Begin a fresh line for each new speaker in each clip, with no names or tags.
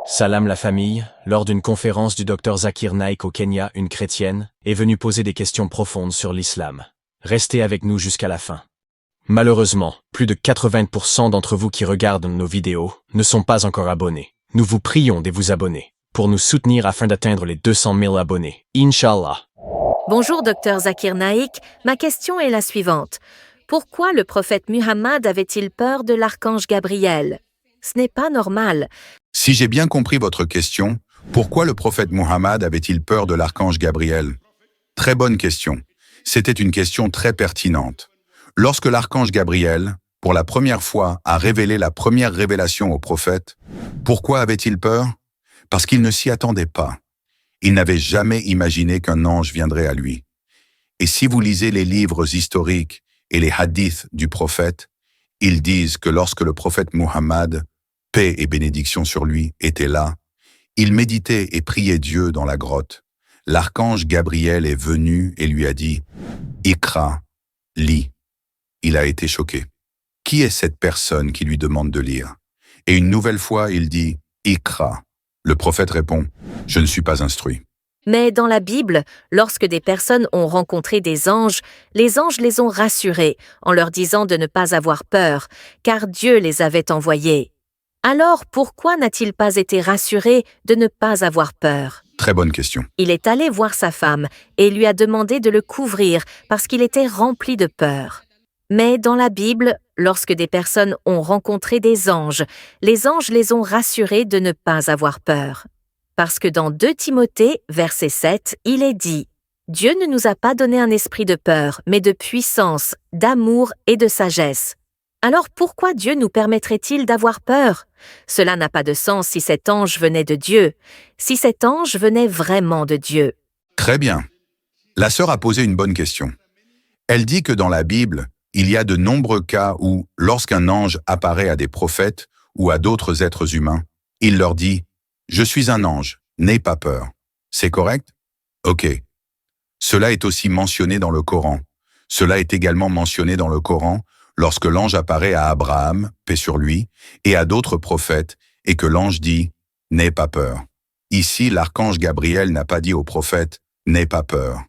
Salam la famille, lors d'une conférence du Dr Zakir Naik au Kenya, une chrétienne est venue poser des questions profondes sur l'islam. Restez avec nous jusqu'à la fin. Malheureusement, plus de 80% d'entre vous qui regardent nos vidéos ne sont pas encore abonnés. Nous vous prions de vous abonner pour nous soutenir afin d'atteindre les 200 000 abonnés. Inch'Allah.
Bonjour Dr Zakir Naik, ma question est la suivante. Pourquoi le prophète Muhammad avait-il peur de l'archange Gabriel? Ce n'est pas normal.
Si j'ai bien compris votre question, pourquoi le prophète Muhammad avait-il peur de l'archange Gabriel? Très bonne question. C'était une question très pertinente. Lorsque l'archange Gabriel, pour la première fois, a révélé la première révélation au prophète, pourquoi avait-il peur? Parce qu'il ne s'y attendait pas. Il n'avait jamais imaginé qu'un ange viendrait à lui. Et si vous lisez les livres historiques et les hadiths du prophète, ils disent que lorsque le prophète Muhammad, paix et bénédiction sur lui, était là, il méditait et priait Dieu dans la grotte. L'archange Gabriel est venu et lui a dit « Iqra, lis ». Il a été choqué. Qui est cette personne qui lui demande de lire? Et une nouvelle fois, il dit « Iqra ». Le prophète répond « Je ne suis pas instruit ».
Mais dans la Bible, lorsque des personnes ont rencontré des anges, les anges les ont rassurés en leur disant de ne pas avoir peur, car Dieu les avait envoyés. Alors pourquoi n'a-t-il pas été rassuré de ne pas avoir peur?
Très bonne question.
Il est allé voir sa femme et lui a demandé de le couvrir parce qu'il était rempli de peur. Mais dans la Bible, lorsque des personnes ont rencontré des anges, les anges les ont rassurés de ne pas avoir peur. Parce que dans 2 Timothée, verset 7, il est dit « Dieu ne nous a pas donné un esprit de peur, mais de puissance, d'amour et de sagesse. » Alors pourquoi Dieu nous permettrait-il d'avoir peur? Cela n'a pas de sens si cet ange venait de Dieu, si cet ange venait vraiment de Dieu.
Très bien. La sœur a posé une bonne question. Elle dit que dans la Bible, il y a de nombreux cas où, lorsqu'un ange apparaît à des prophètes ou à d'autres êtres humains, il leur dit « Je suis un ange, n'aie pas peur ». C'est correct? Ok. Cela est aussi mentionné dans le Coran. Cela est également mentionné dans le Coran lorsque l'ange apparaît à Abraham, paix sur lui, et à d'autres prophètes, et que l'ange dit « N'aie pas peur ». Ici, l'archange Gabriel n'a pas dit au prophète « N'aie pas peur ».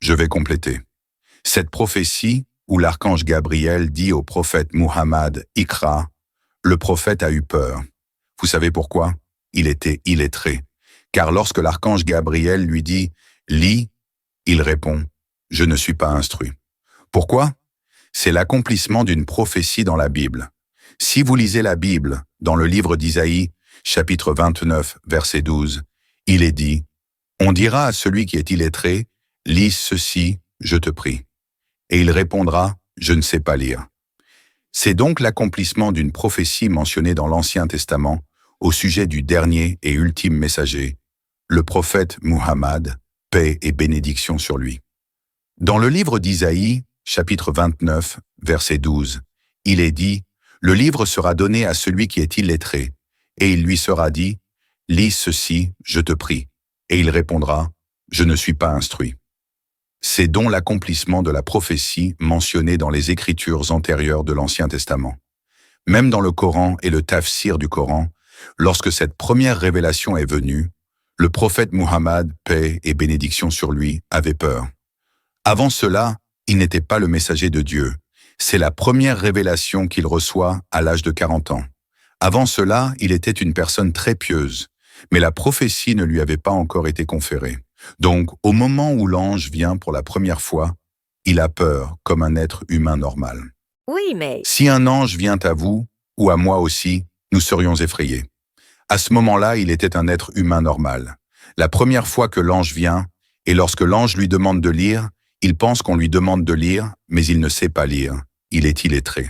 Je vais compléter. Cette prophétie où l'archange Gabriel dit au prophète Muhammad « Iqra », le prophète a eu peur. Vous savez pourquoi? Il était illettré. Car lorsque l'archange Gabriel lui dit « Lis », il répond « Je ne suis pas instruit ». Pourquoi? C'est l'accomplissement d'une prophétie dans la Bible. Si vous lisez la Bible, dans le livre d'Isaïe, chapitre 29, verset 12, il est dit « On dira à celui qui est illettré, « Lis ceci, je te prie ». Et il répondra « Je ne sais pas lire ». C'est donc l'accomplissement d'une prophétie mentionnée dans l'Ancien Testament au sujet du dernier et ultime messager, le prophète Muhammad, paix et bénédiction sur lui. Dans le livre d'Isaïe, chapitre 29, verset 12, il est dit « Le livre sera donné à celui qui est illettré, et il lui sera dit « Lis ceci, je te prie ». Et il répondra « Je ne suis pas instruit ». C'est donc l'accomplissement de la prophétie mentionnée dans les Écritures antérieures de l'Ancien Testament. Même dans le Coran et le tafsir du Coran, lorsque cette première révélation est venue, le prophète Muhammad, paix et bénédiction sur lui, avait peur. Avant cela, il n'était pas le messager de Dieu. C'est la première révélation qu'il reçoit à l'âge de 40 ans. Avant cela, il était une personne très pieuse, mais la prophétie ne lui avait pas encore été conférée. Donc, au moment où l'ange vient pour la première fois, il a peur comme un être humain normal.
Oui, mais...
Si un ange vient à vous, ou à moi aussi, nous serions effrayés. À ce moment-là, il était un être humain normal. La première fois que l'ange vient, et lorsque l'ange lui demande de lire, il pense qu'on lui demande de lire, mais il ne sait pas lire. Il est illettré.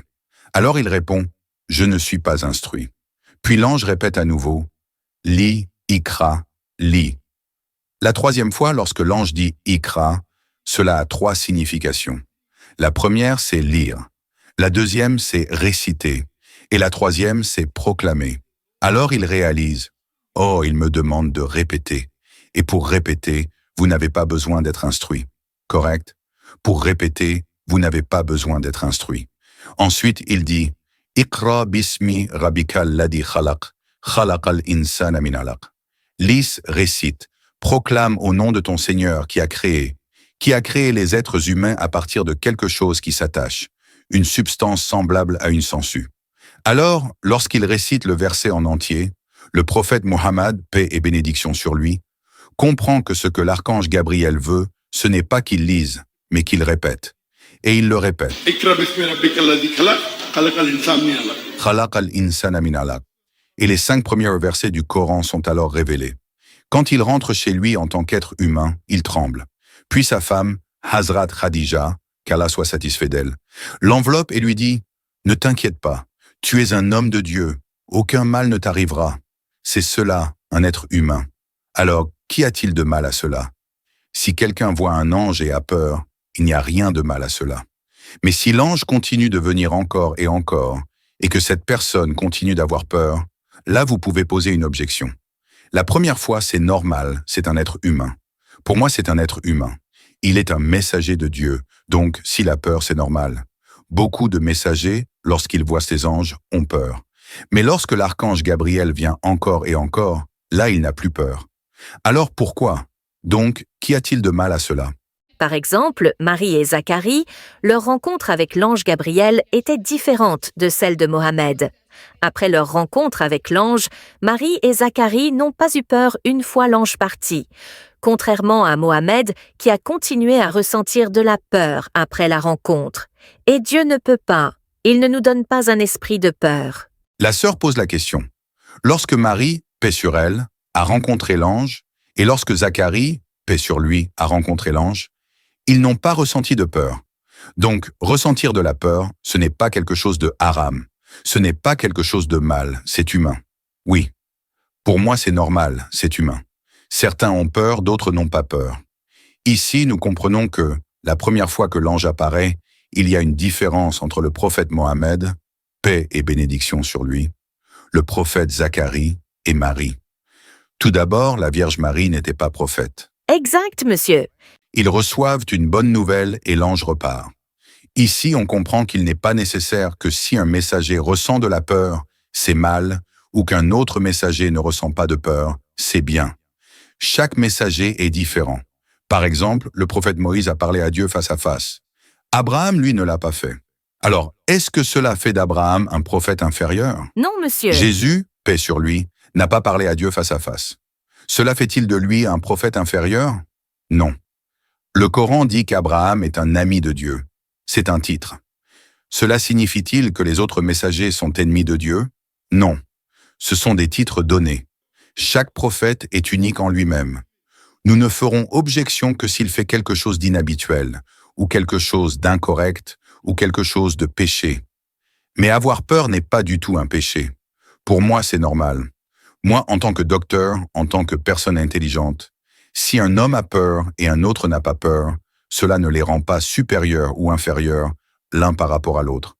Alors il répond « Je ne suis pas instruit ». Puis l'ange répète à nouveau « Lis, Iqra, lis ». La troisième fois, lorsque l'ange dit « Iqra », cela a 3 significations. La première, c'est lire. La deuxième, c'est réciter. Et la troisième, c'est proclamer. Alors il réalise « Oh, il me demande de répéter ». Et pour répéter, vous n'avez pas besoin d'être instruit. Correct? Pour répéter, vous n'avez pas besoin d'être instruit. Ensuite, il dit « Iqra bismi rabbika alladhi khalaq, Khalaqal insana min alaq. Lis récite, proclame au nom de ton Seigneur qui a créé les êtres humains à partir de quelque chose qui s'attache, une substance semblable à une sangsue. Alors, lorsqu'il récite le verset en entier, le prophète Muhammad, paix et bénédiction sur lui, comprend que ce que l'archange Gabriel veut, ce n'est pas qu'il lise, mais qu'il répète. Et il le répète. Khalaqal insana min alaq. Et les 5 premiers versets du Coran sont alors révélés. Quand il rentre chez lui en tant qu'être humain, il tremble. Puis sa femme, Hazrat Khadija, qu'Allah soit satisfait d'elle, l'enveloppe et lui dit « Ne t'inquiète pas, tu es un homme de Dieu, aucun mal ne t'arrivera. C'est cela, un être humain. Alors, qu'y a-t-il de mal à cela? Si quelqu'un voit un ange et a peur, il n'y a rien de mal à cela. Mais si l'ange continue de venir encore, et que cette personne continue d'avoir peur, là vous pouvez poser une objection. La première fois, c'est normal, c'est un être humain. Pour moi, c'est un être humain. Il est un messager de Dieu, donc s'il a peur, c'est normal. Beaucoup de messagers, lorsqu'ils voient ces anges, ont peur. Mais lorsque l'archange Gabriel vient encore, là il n'a plus peur. Alors pourquoi? Donc, qu'y a-t-il de mal à cela?
Par exemple, Marie et Zacharie, leur rencontre avec l'ange Gabriel était différente de celle de Mohammed. Après leur rencontre avec l'ange, Marie et Zacharie n'ont pas eu peur une fois l'ange parti, contrairement à Mohammed qui a continué à ressentir de la peur après la rencontre. Et Dieu ne peut pas, il ne nous donne pas un esprit de peur.
La sœur pose la question. Lorsque Marie, paix sur elle, a rencontré l'ange, et lorsque Zacharie, paix sur lui, a rencontré l'ange, ils n'ont pas ressenti de peur. Donc, ressentir de la peur, ce n'est pas quelque chose de haram. Ce n'est pas quelque chose de mal, c'est humain. Oui, pour moi c'est normal, c'est humain. Certains ont peur, d'autres n'ont pas peur. Ici, nous comprenons que, la première fois que l'ange apparaît, il y a une différence entre le prophète Mohammed, paix et bénédiction sur lui, le prophète Zacharie et Marie. Tout d'abord, la Vierge Marie n'était pas prophète.
Exact, monsieur.
Ils reçoivent une bonne nouvelle et l'ange repart. Ici, on comprend qu'il n'est pas nécessaire que si un messager ressent de la peur, c'est mal, ou qu'un autre messager ne ressent pas de peur, c'est bien. Chaque messager est différent. Par exemple, le prophète Moïse a parlé à Dieu face à face. Abraham, lui, ne l'a pas fait. Alors, est-ce que cela fait d'Abraham un prophète inférieur?
Non, monsieur.
Jésus, paix sur lui, n'a pas parlé à Dieu face à face. Cela fait-il de lui un prophète inférieur? Non. Le Coran dit qu'Abraham est un ami de Dieu. C'est un titre. Cela signifie-t-il que les autres messagers sont ennemis de Dieu? Non. Ce sont des titres donnés. Chaque prophète est unique en lui-même. Nous ne ferons objection que s'il fait quelque chose d'inhabituel, ou quelque chose d'incorrect, ou quelque chose de péché. Mais avoir peur n'est pas du tout un péché. Pour moi, c'est normal. Moi, en tant que docteur, en tant que personne intelligente, si un homme a peur et un autre n'a pas peur, cela ne les rend pas supérieurs ou inférieurs l'un par rapport à l'autre.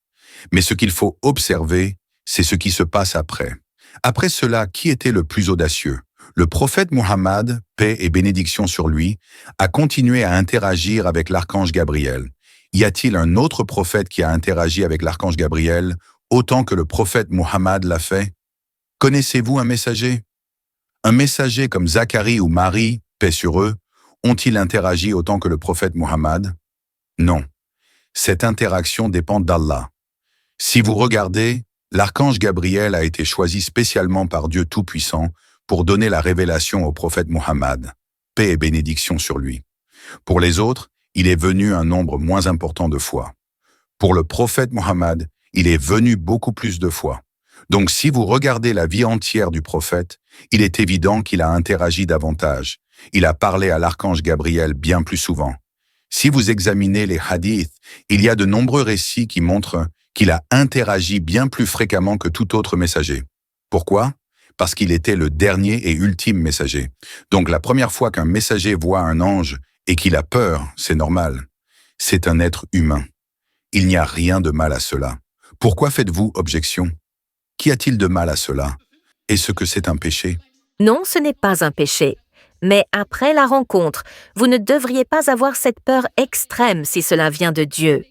Mais ce qu'il faut observer, c'est ce qui se passe après. Après cela, qui était le plus audacieux? Le prophète Muhammad, paix et bénédiction sur lui, a continué à interagir avec l'archange Gabriel. Y a-t-il un autre prophète qui a interagi avec l'archange Gabriel autant que le prophète Muhammad l'a fait? Connaissez-vous un messager? Un messager comme Zacharie ou Marie, paix sur eux, ont-ils interagi autant que le prophète Muhammad? Non. Cette interaction dépend d'Allah. Si vous regardez, l'archange Gabriel a été choisi spécialement par Dieu Tout-Puissant pour donner la révélation au prophète Muhammad, paix et bénédiction sur lui. Pour les autres, il est venu un nombre moins important de fois. Pour le prophète Muhammad, il est venu beaucoup plus de fois. Donc si vous regardez la vie entière du prophète, il est évident qu'il a interagi davantage. Il a parlé à l'archange Gabriel bien plus souvent. Si vous examinez les hadiths, il y a de nombreux récits qui montrent qu'il a interagi bien plus fréquemment que tout autre messager. Pourquoi? Parce qu'il était le dernier et ultime messager. Donc la première fois qu'un messager voit un ange et qu'il a peur, c'est normal. C'est un être humain. Il n'y a rien de mal à cela. Pourquoi faites-vous objection? Qu'y a-t-il de mal à cela? Est-ce que c'est un péché?
Non, ce n'est pas un péché. Mais après la rencontre, vous ne devriez pas avoir cette peur extrême si cela vient de Dieu.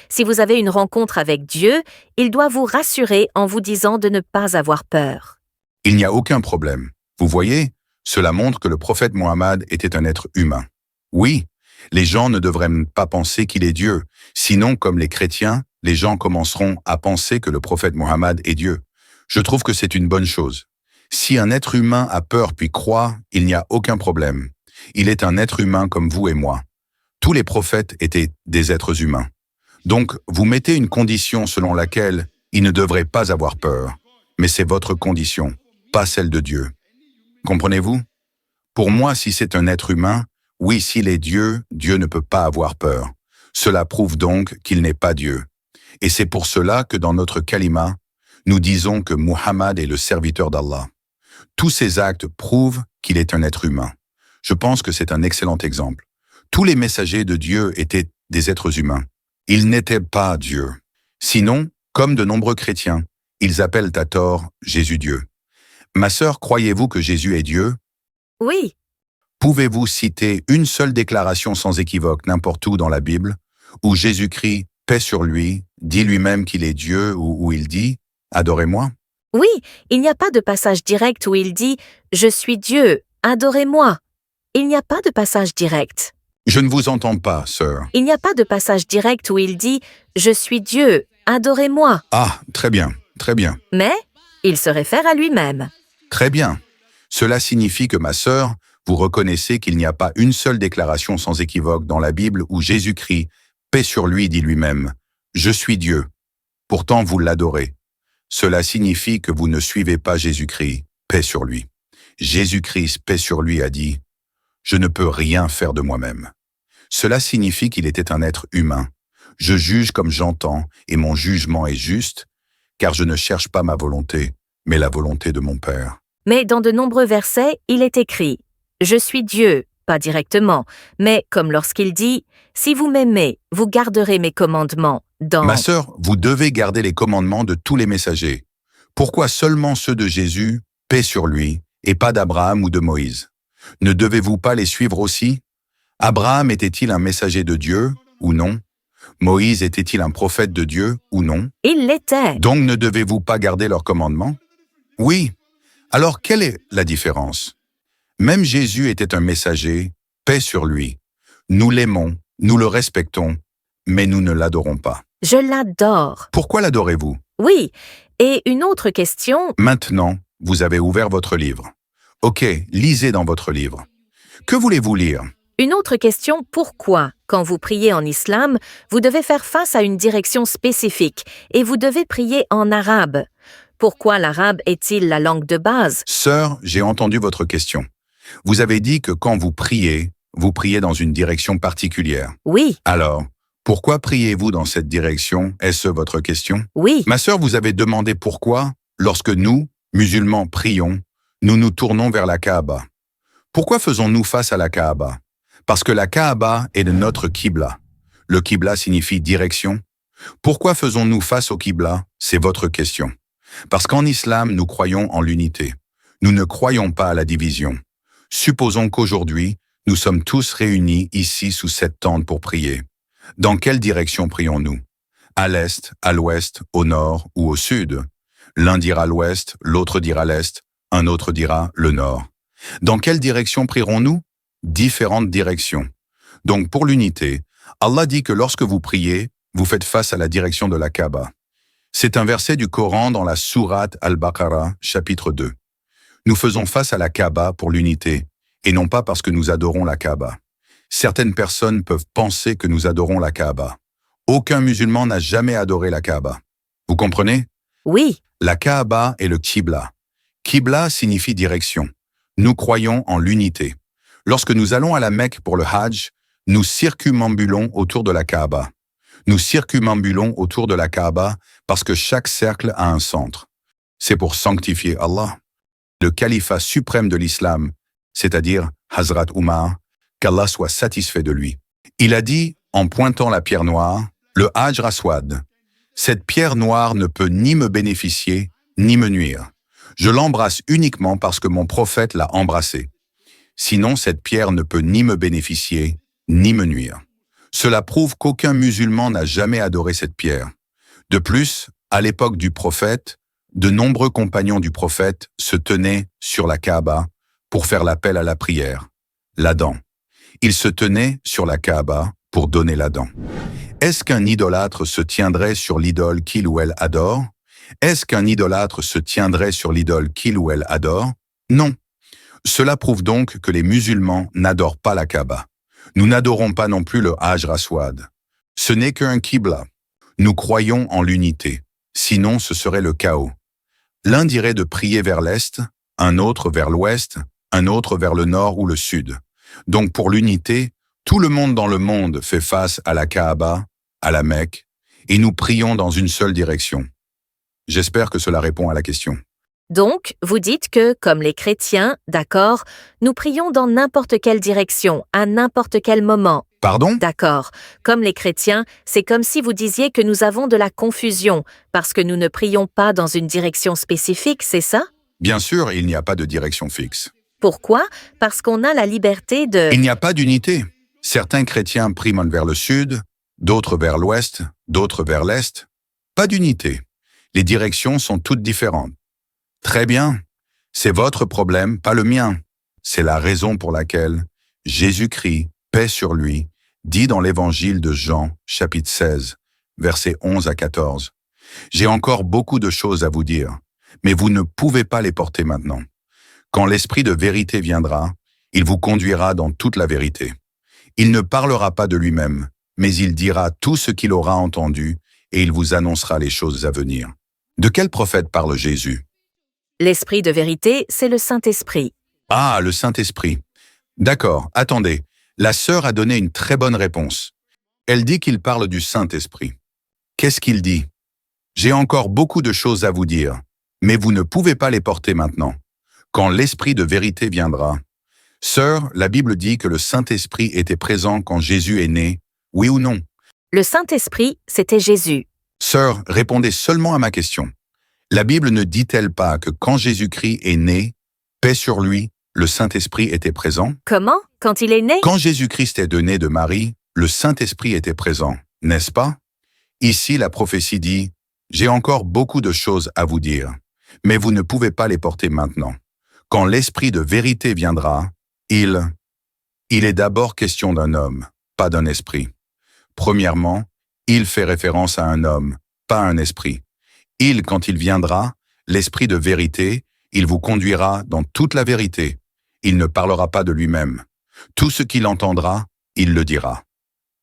Si vous avez une rencontre avec Dieu, il doit vous rassurer en vous disant de ne pas avoir peur.
Il n'y a aucun problème. Vous voyez, cela montre que le prophète Mohammed était un être humain. Oui, les gens ne devraient pas penser qu'il est Dieu. Sinon, comme les chrétiens, les gens commenceront à penser que le prophète Mohammed est Dieu. Je trouve que c'est une bonne chose. Si un être humain a peur puis croit, il n'y a aucun problème. Il est un être humain comme vous et moi. Tous les prophètes étaient des êtres humains. Donc, vous mettez une condition selon laquelle il ne devrait pas avoir peur. Mais c'est votre condition, pas celle de Dieu. Comprenez-vous? Pour moi, si c'est un être humain, oui, s'il est Dieu, Dieu ne peut pas avoir peur. Cela prouve donc qu'il n'est pas Dieu. Et c'est pour cela que dans notre kalima, nous disons que Muhammad est le serviteur d'Allah. Tous ces actes prouvent qu'il est un être humain. Je pense que c'est un excellent exemple. Tous les messagers de Dieu étaient des êtres humains. Ils n'étaient pas Dieu. Sinon, comme de nombreux chrétiens, ils appellent à tort Jésus Dieu. Ma sœur, croyez-vous que Jésus est Dieu?
Oui,
Pouvez-vous citer une seule déclaration sans équivoque n'importe où dans la Bible, où Jésus-Christ, paix sur lui, dit lui-même qu'il est Dieu ou où il dit « Adorez-moi » ?
oui, il n'y a pas de passage direct où il dit « Je suis Dieu, adorez-moi ». Il n'y a pas de passage direct.
Je ne vous entends pas, sœur.
Il n'y a pas de passage direct où il dit « Je suis Dieu, adorez-moi
Ah, très bien, très bien, ».
Mais il se réfère à lui-même.
très bien. Cela signifie que ma sœur, vous reconnaissez qu'il n'y a pas une seule déclaration sans équivoque dans la Bible où Jésus-Christ, paix sur lui, dit lui-même « Je suis Dieu ». Pourtant, vous l'adorez. Cela signifie que vous ne suivez pas Jésus-Christ, paix sur lui. Jésus-Christ, paix sur lui, a dit « Je ne peux rien faire de moi-même ». Cela signifie qu'il était un être humain. Je juge comme j'entends, et mon jugement est juste, car je ne cherche pas ma volonté, mais la volonté de mon Père.
Mais dans de nombreux versets, il est écrit « Je suis Dieu », pas directement, mais comme lorsqu'il dit « Si vous m'aimez, vous garderez mes commandements » dans
Ma sœur, vous devez garder les commandements de tous les messagers. Pourquoi seulement ceux de Jésus, paix sur lui, et pas d'Abraham ou de Moïse? Ne devez-vous pas les suivre aussi? Abraham était-il un messager de Dieu ou non? Moïse était-il un prophète de Dieu ou non?
Il l'était.
Donc ne devez-vous pas garder leurs commandements? Oui. Alors quelle est la différence? Même Jésus était un messager, paix sur lui. Nous l'aimons, nous le respectons, mais nous ne l'adorons pas.
Je l'adore.
Pourquoi l'adorez-vous?
Oui. Et une autre question,
Maintenant, vous avez ouvert votre livre. Ok, lisez dans votre livre. Que voulez-vous lire?
pourquoi, quand vous priez en islam, vous devez faire face à une direction spécifique et vous devez prier en arabe? Pourquoi l'arabe est-il la langue de base?
Sœur, j'ai entendu votre question. Vous avez dit que quand vous priez dans une direction particulière.
Oui,
Alors, pourquoi priez-vous dans cette direction? Est-ce votre question?
oui.
Ma sœur, vous avez demandé pourquoi, lorsque nous, musulmans, prions, nous nous tournons vers la Kaaba. Pourquoi faisons-nous face à la Kaaba? Parce que la Kaaba est de notre Qibla. Le Qibla signifie direction. Pourquoi faisons-nous face au Qibla? C'est votre question. Parce qu'en islam, nous croyons en l'unité. Nous ne croyons pas à la division. Supposons qu'aujourd'hui, nous sommes tous réunis ici sous cette tente pour prier. Dans quelle direction prions-nous? À l'est, à l'ouest, au nord ou au sud? L'un dira l'ouest, l'autre dira l'est, un autre dira le nord. Dans quelle direction prierons-nous? Différentes directions. Donc pour l'unité, Allah dit que lorsque vous priez, vous faites face à la direction de la Kaaba. C'est un verset du Coran dans la sourate Al-Baqarah, chapitre 2. Nous faisons face à la Kaaba pour l'unité, et non pas parce que nous adorons la Kaaba. Certaines personnes peuvent penser que nous adorons la Kaaba. Aucun musulman n'a jamais adoré la Kaaba. Vous comprenez?
Oui,
La Kaaba est le Qibla. Qibla signifie direction. Nous croyons en l'unité. Lorsque nous allons à la Mecque pour le Hajj, nous circumambulons autour de la Kaaba. Nous circumambulons autour de la Kaaba parce que chaque cercle a un centre. C'est pour sanctifier Allah. Le califat suprême de l'islam, c'est-à-dire Hazrat Umar, qu'Allah soit satisfait de lui. Il a dit, en pointant la pierre noire, le Hajar Aswad. Cette pierre noire ne peut ni me bénéficier, ni me nuire. Je l'embrasse uniquement parce que mon prophète l'a embrassée. Sinon, cette pierre ne peut ni me bénéficier, ni me nuire. Cela prouve qu'aucun musulman n'a jamais adoré cette pierre. De plus, à l'époque du prophète, de nombreux compagnons du prophète se tenaient sur la Kaaba pour faire l'appel à la prière, la dent. Ils se tenaient sur la Kaaba pour donner la dent. Est-ce qu'un idolâtre se tiendrait sur l'idole qu'il ou elle adore? Est-ce qu'un idolâtre se tiendrait sur l'idole qu'il ou elle adore? Non. Cela prouve donc que les musulmans n'adorent pas la Kaaba. Nous n'adorons pas non plus le Hajr Aswad. Ce n'est qu'un Qibla. Nous croyons en l'unité. Sinon, ce serait le chaos. L'un dirait de prier vers l'Est, un autre vers l'Ouest, un autre vers le Nord ou le Sud. Donc pour l'unité, tout le monde dans le monde fait face à la Kaaba, à la Mecque, et nous prions dans une seule direction. J'espère que cela répond à la question.
Donc, vous dites que, comme les chrétiens, d'accord, nous prions dans n'importe quelle direction, à n'importe quel moment.
Pardon?
D'accord. Comme les chrétiens, c'est comme si vous disiez que nous avons de la confusion, parce que nous ne prions pas dans une direction spécifique, c'est ça?
Bien sûr, il n'y a pas de direction fixe.
Pourquoi? Parce qu'on a la liberté de...
Il n'y a pas d'unité. Certains chrétiens prient vers le Sud, d'autres vers l'Ouest, d'autres vers l'Est. Pas d'unité. Les directions sont toutes différentes. Très bien. C'est votre problème, pas le mien. C'est la raison pour laquelle Jésus-Christ, paix sur lui, dit dans l'évangile de Jean, chapitre 16, versets 11 à 14. J'ai encore beaucoup de choses à vous dire, mais vous ne pouvez pas les porter maintenant. Quand l'Esprit de vérité viendra, il vous conduira dans toute la vérité. Il ne parlera pas de lui-même, mais il dira tout ce qu'il aura entendu et il vous annoncera les choses à venir. De quel prophète parle Jésus?
L'Esprit de vérité, c'est le Saint-Esprit.
Ah, le Saint-Esprit. D'accord, attendez. La sœur a donné une très bonne réponse. Elle dit qu'il parle du Saint-Esprit. Qu'est-ce qu'il dit? J'ai encore beaucoup de choses à vous dire, mais vous ne pouvez pas les porter maintenant. Quand l'Esprit de vérité viendra. Sœur, la Bible dit que le Saint-Esprit était présent quand Jésus est né, oui ou non?
Le Saint-Esprit, c'était Jésus.
Sœur, répondez seulement à ma question. La Bible ne dit-elle pas que quand Jésus-Christ est né, paix sur lui, le Saint-Esprit était présent?
Comment? Quand il est né?
Quand Jésus-Christ est né de Marie, le Saint-Esprit était présent, n'est-ce pas? Ici, la prophétie dit « J'ai encore beaucoup de choses à vous dire, mais vous ne pouvez pas les porter maintenant. Quand l'Esprit de vérité viendra, il est d'abord question d'un homme, pas d'un esprit. Premièrement, il fait référence à un homme, pas à un esprit. Il, quand il viendra, l'Esprit de vérité, il vous conduira dans toute la vérité. Il ne parlera pas de lui-même. Tout ce qu'il entendra, il le dira.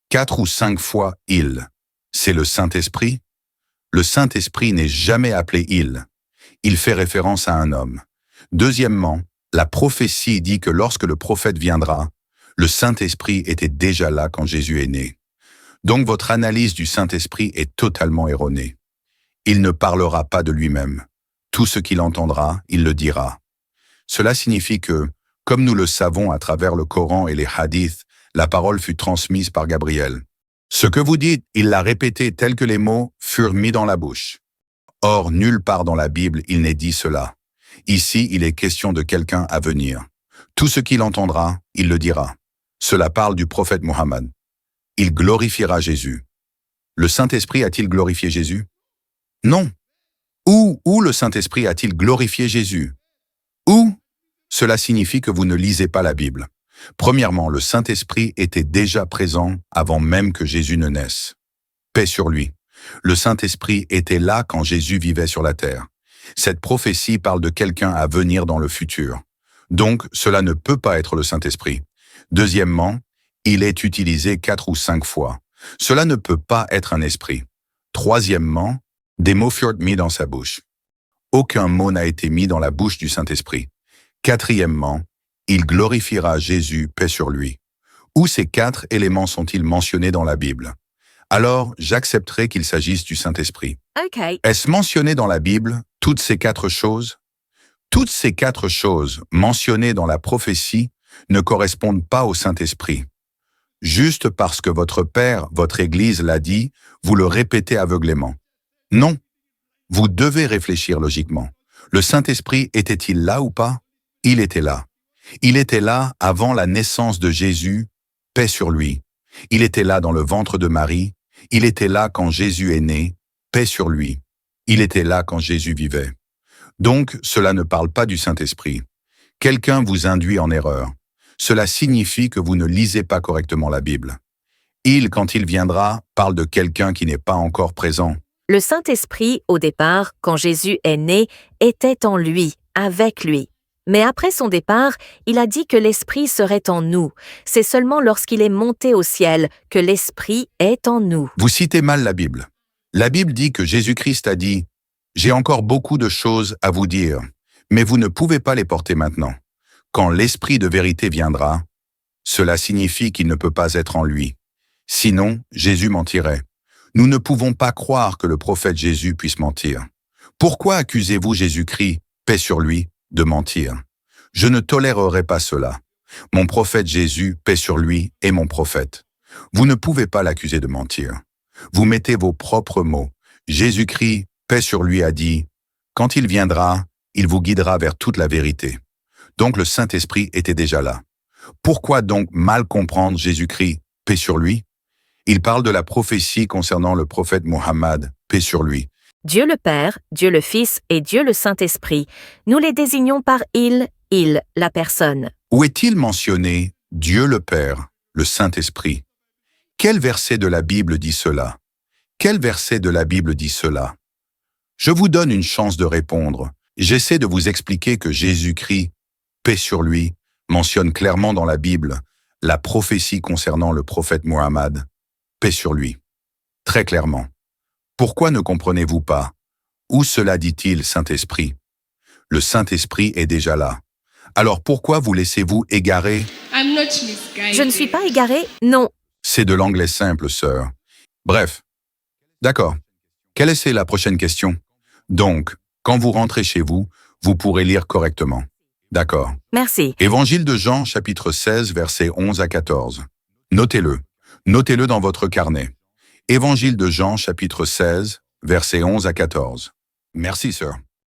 4 ou 5 fois « il ». C'est le Saint-Esprit? Le Saint-Esprit n'est jamais appelé « il ». Il fait référence à un homme. Deuxièmement, la prophétie dit que lorsque le prophète viendra, le Saint-Esprit était déjà là quand Jésus est né. Donc votre analyse du Saint-Esprit est totalement erronée. Il ne parlera pas de lui-même. Tout ce qu'il entendra, il le dira. Cela signifie que, comme nous le savons à travers le Coran et les hadiths, la parole fut transmise par Gabriel. Ce que vous dites, il l'a répété tel que les mots furent mis dans la bouche. Or, nulle part dans la Bible il n'est dit cela. Ici, il est question de quelqu'un à venir. Tout ce qu'il entendra, il le dira. Cela parle du prophète Mohammed. Il glorifiera Jésus. Le Saint-Esprit a-t-il glorifié Jésus? Non. Où le Saint-Esprit a-t-il glorifié Jésus? Où? Cela signifie que vous ne lisez pas la Bible. Premièrement, le Saint-Esprit était déjà présent avant même que Jésus ne naisse. Paix sur lui. Le Saint-Esprit était là quand Jésus vivait sur la terre. Cette prophétie parle de quelqu'un à venir dans le futur. Donc, cela ne peut pas être le Saint-Esprit. Deuxièmement, il est utilisé 4 ou 5 fois. Cela ne peut pas être un esprit. Troisièmement, des mots furent mis dans sa bouche. Aucun mot n'a été mis dans la bouche du Saint-Esprit. Quatrièmement, il glorifiera Jésus, paix sur lui. Où ces 4 éléments sont-ils mentionnés dans la Bible? Alors, j'accepterai qu'il s'agisse du Saint-Esprit.
OK.
Est-ce mentionné dans la Bible, toutes ces 4 choses? Toutes ces 4 choses mentionnées dans la prophétie ne correspondent pas au Saint-Esprit. Juste parce que votre Père, votre Église l'a dit, vous le répétez aveuglément. Non. Vous devez réfléchir logiquement. Le Saint-Esprit était-il là ou pas? Il était là. Il était là avant la naissance de Jésus, paix sur lui. Il était là dans le ventre de Marie. Il était là quand Jésus est né, paix sur lui. Il était là quand Jésus vivait. Donc, cela ne parle pas du Saint-Esprit. Quelqu'un vous induit en erreur. Cela signifie que vous ne lisez pas correctement la Bible. Il, quand il viendra, parle de quelqu'un qui n'est pas encore présent.
Le Saint-Esprit, au départ, quand Jésus est né, était en lui, avec lui. Mais après son départ, il a dit que l'Esprit serait en nous. C'est seulement lorsqu'il est monté au ciel que l'Esprit est en nous.
Vous citez mal la Bible. La Bible dit que Jésus-Christ a dit « J'ai encore beaucoup de choses à vous dire, mais vous ne pouvez pas les porter maintenant. Quand l'Esprit de vérité viendra, cela signifie qu'il ne peut pas être en lui. Sinon, Jésus mentirait. Nous ne pouvons pas croire que le prophète Jésus puisse mentir. Pourquoi accusez-vous Jésus-Christ, paix sur lui, de mentir? Je ne tolérerai pas cela. Mon prophète Jésus, paix sur lui, est mon prophète. Vous ne pouvez pas l'accuser de mentir. Vous mettez vos propres mots. Jésus-Christ, paix sur lui, a dit « Quand il viendra, il vous guidera vers toute la vérité. » Donc le Saint-Esprit était déjà là. Pourquoi donc mal comprendre Jésus-Christ, paix sur lui? Il parle de la prophétie concernant le prophète Mohammed, paix sur lui.
Dieu le Père, Dieu le Fils et Dieu le Saint-Esprit, nous les désignons par il, la personne.
Où est-il mentionné Dieu le Père, le Saint-Esprit? Quel verset de la Bible dit cela? Quel verset de la Bible dit cela? Je vous donne une chance de répondre. J'essaie de vous expliquer que Jésus-Christ, paix sur lui, mentionne clairement dans la Bible la prophétie concernant le prophète Mohammed, paix sur lui. Très clairement. Pourquoi ne comprenez-vous pas? Où cela dit-il, Saint-Esprit? Le Saint-Esprit est déjà là. Alors pourquoi vous laissez-vous égarer?
Je ne suis pas égarée, non.
C'est de l'anglais simple, sœur. Bref. D'accord. Quelle est la prochaine question? Donc, quand vous rentrez chez vous, vous pourrez lire correctement. D'accord.
Merci.
Évangile de Jean, chapitre 16, versets 11 à 14. Notez-le. Notez-le dans votre carnet. Évangile de Jean, chapitre 16, versets 11 à 14. Merci, sœur.